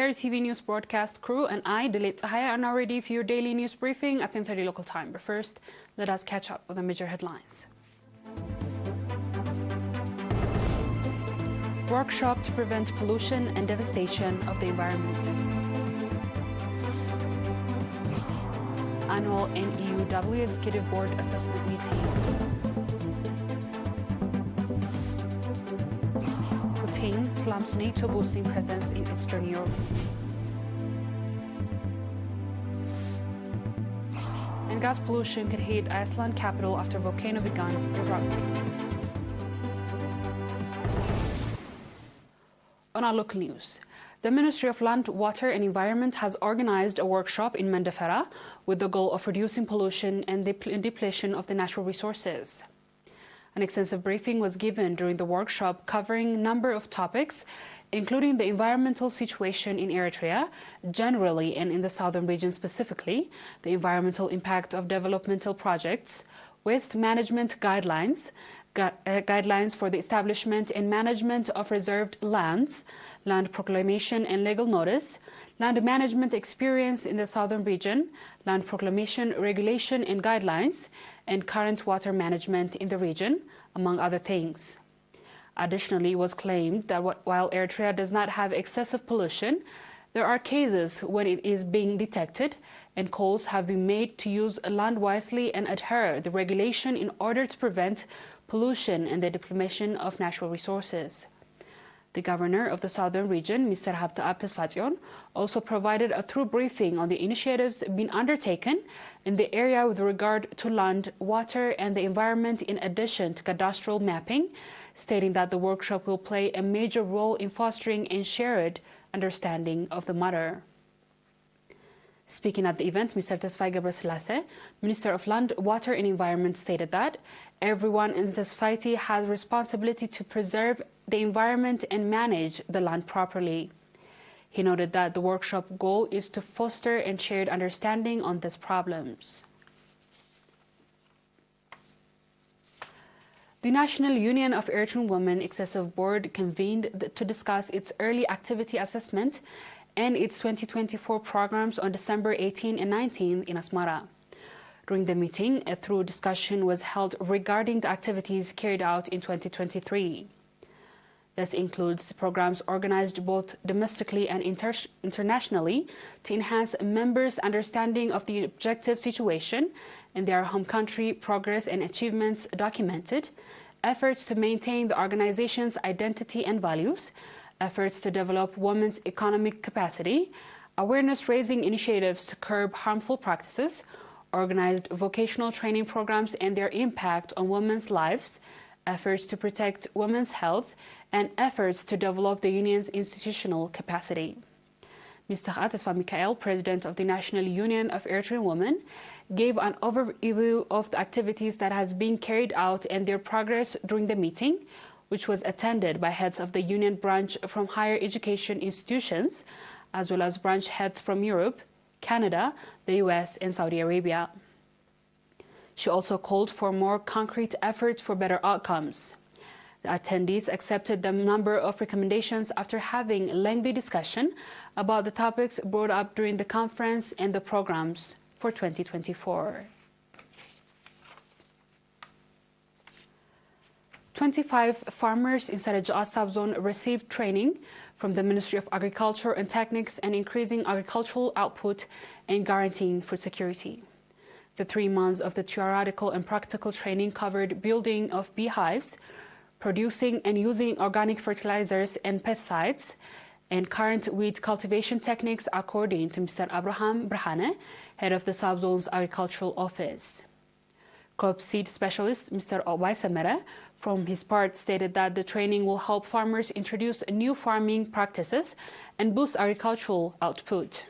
ERi-TV news broadcast crew and I, Delit Sahaya, are now ready for your daily news briefing at 10:30 local time. But first, let us catch up with the major headlines. Workshop to prevent pollution and devastation of the environment. Annual NEUW Executive Board Assessment Meeting. Slams NATO boosting presence in Eastern Europe. And gas pollution could hit Iceland capital after volcano began erupting. On our local news, the Ministry of Land, Water and Environment has organized a workshop in Mendefera with the goal of reducing pollution and depletion of the natural resources. An extensive briefing was given during the workshop covering a number of topics, including the environmental situation in Eritrea generally and in the southern region specifically, the environmental impact of developmental projects, waste management guidelines, guidelines for the establishment and management of reserved lands, land proclamation and legal notice, land management experience in the southern region, land proclamation regulation and guidelines, and current water management in the region, among other things. Additionally, it was claimed that while Eritrea does not have excessive pollution, there are cases when it is being detected, and calls have been made to use land wisely and adhere the regulation in order to prevent pollution and the depletion of natural resources. The governor of the southern region, Mr. Habtaab Tesfatsion, also provided a thorough briefing on the initiatives being undertaken in the area with regard to land, water and the environment in addition to cadastral mapping, stating that the workshop will play a major role in fostering and shared understanding of the matter. Speaking at the event, Mr. Tesfai Gebreselassie, Minister of Land, Water and Environment, stated that everyone in the society has responsibility to preserve the environment and manage the land properly. He noted that the workshop goal is to foster and shared understanding on these problems. The National Union of Eritrean Women Excessive Board convened to discuss its early activity assessment and its 2024 programs on December 18 and 19 in Asmara. During the meeting, a thorough discussion was held regarding the activities carried out in 2023. This includes programs organized both domestically and internationally to enhance members' understanding of the objective situation in their home country, progress and achievements documented, efforts to maintain the organization's identity and values, efforts to develop women's economic capacity, awareness-raising initiatives to curb harmful practices, organized vocational training programs and their impact on women's lives, efforts to protect women's health, and efforts to develop the union's institutional capacity. Mr. Atesfa Mikael, President of the National Union of Eritrean Women, gave an overview of the activities that has been carried out and their progress during the meeting, which was attended by heads of the union branch from higher education institutions, as well as branch heads from Europe, Canada, the US, and Saudi Arabia. She also called for more concrete efforts for better outcomes. The attendees accepted the number of recommendations after having a lengthy discussion about the topics brought up during the conference and the programs for 2024. 25 farmers in Sarajaa subzone received training from the Ministry of Agriculture and Techniques and increasing agricultural output and guaranteeing food security. The 3 months of the theoretical and practical training covered building of beehives, producing and using organic fertilizers and pesticides, and current weed cultivation techniques, according to Mr. Abraham Brahane, head of the subzone's agricultural office. Crop seed specialist Mr. Waisamere, from his part, stated that the training will help farmers introduce new farming practices and boost agricultural output.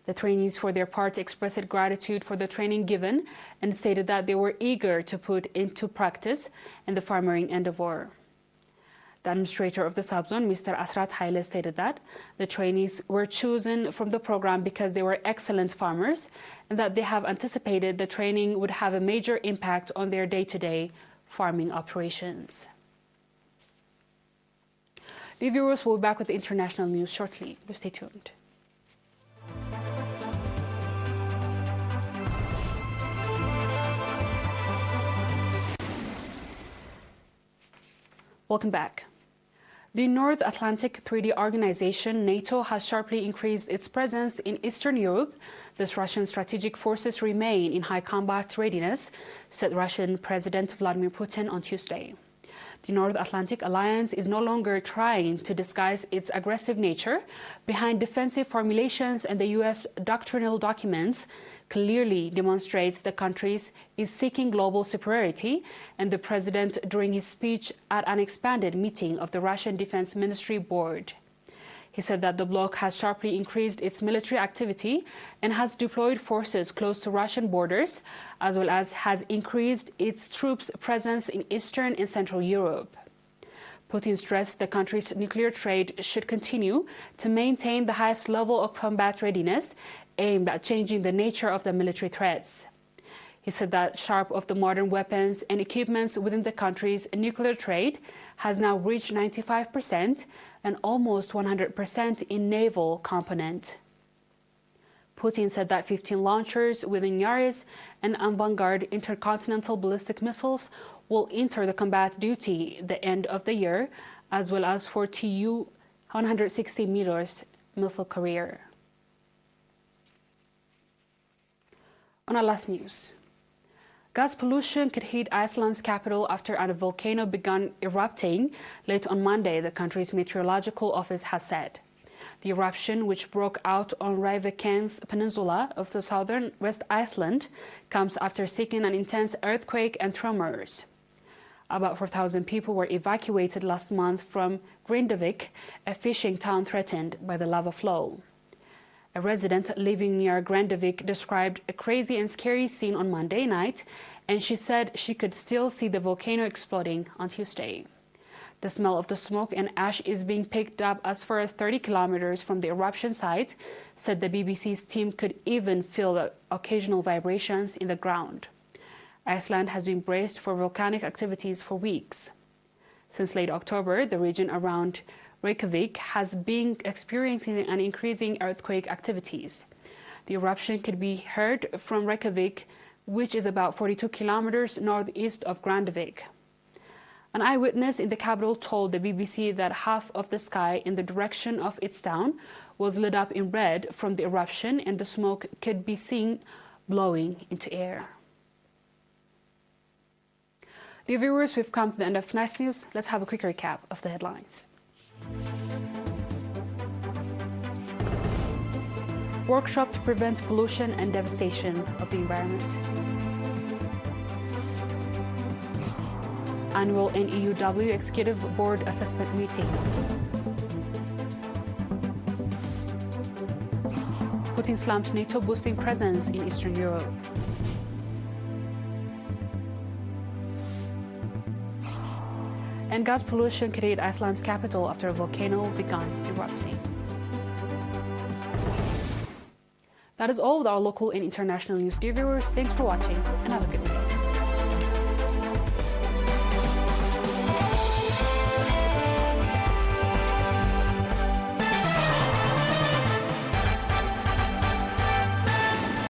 The trainees, for their part, expressed gratitude for the training given and stated that they were eager to put into practice in the farming endeavor. The administrator of the subzone, Mr. Asrat Haile, stated that the trainees were chosen from the program because they were excellent farmers and that they have anticipated the training would have a major impact on their day-to-day farming operations. Dear viewers, we'll be back with the international news shortly. Stay tuned. Welcome back. The North Atlantic Treaty Organization, NATO, has sharply increased its presence in Eastern Europe. Thus, Russian strategic forces remain in high combat readiness, said Russian President Vladimir Putin on Tuesday. The North Atlantic Alliance is no longer trying to disguise its aggressive nature behind defensive formulations, and the U.S. doctrinal documents clearly demonstrates the country is seeking global superiority, and the president during his speech at an expanded meeting of the Russian Defense Ministry Board. He said that the bloc has sharply increased its military activity and has deployed forces close to Russian borders, as well as has increased its troops' presence in Eastern and Central Europe. Putin stressed the country's nuclear trade should continue to maintain the highest level of combat readiness aimed at changing the nature of the military threats. He said that sharp of the modern weapons and equipments within the country's nuclear trade has now reached 95% and almost 100% in naval component. Putin said that 15 launchers within Yaris and Avangard intercontinental ballistic missiles will enter the combat duty the end of the year, as well as for Tu-160 meters missile carrier. On our last news, gas pollution could hit Iceland's capital after a volcano began erupting late on Monday, the country's meteorological office has said. The eruption, which broke out on Reykjanes Peninsula of the southern West Iceland, comes after seeing an intense earthquake and tremors. About 4,000 people were evacuated last month from Grindavik, a fishing town threatened by the lava flow. A resident living near Grindavik described a crazy and scary scene on Monday night, and she said she could still see the volcano exploding on Tuesday. The smell of the smoke and ash is being picked up as far as 30 kilometers from the eruption site, said the BBC's team could even feel the occasional vibrations in the ground. Iceland has been braced for volcanic activities for weeks. Since late October, the region around Reykjavik has been experiencing an increasing earthquake activities. The eruption could be heard from Reykjavik, which is about 42 kilometers northeast of Grindavik. An eyewitness in the capital told the BBC that half of the sky in the direction of its town was lit up in red from the eruption, and the smoke could be seen blowing into air. Dear viewers, we've come to the end of tonight's news. Let's have a quick recap of the headlines. Workshop to prevent pollution and devastation of the environment. Annual NEUW Executive Board Assessment Meeting. Putin slams NATO boosting presence in Eastern Europe. And gas pollution could hit Iceland's capital after a volcano began erupting. That is all with our local and international news. Dear viewers, thanks for watching and have a good night.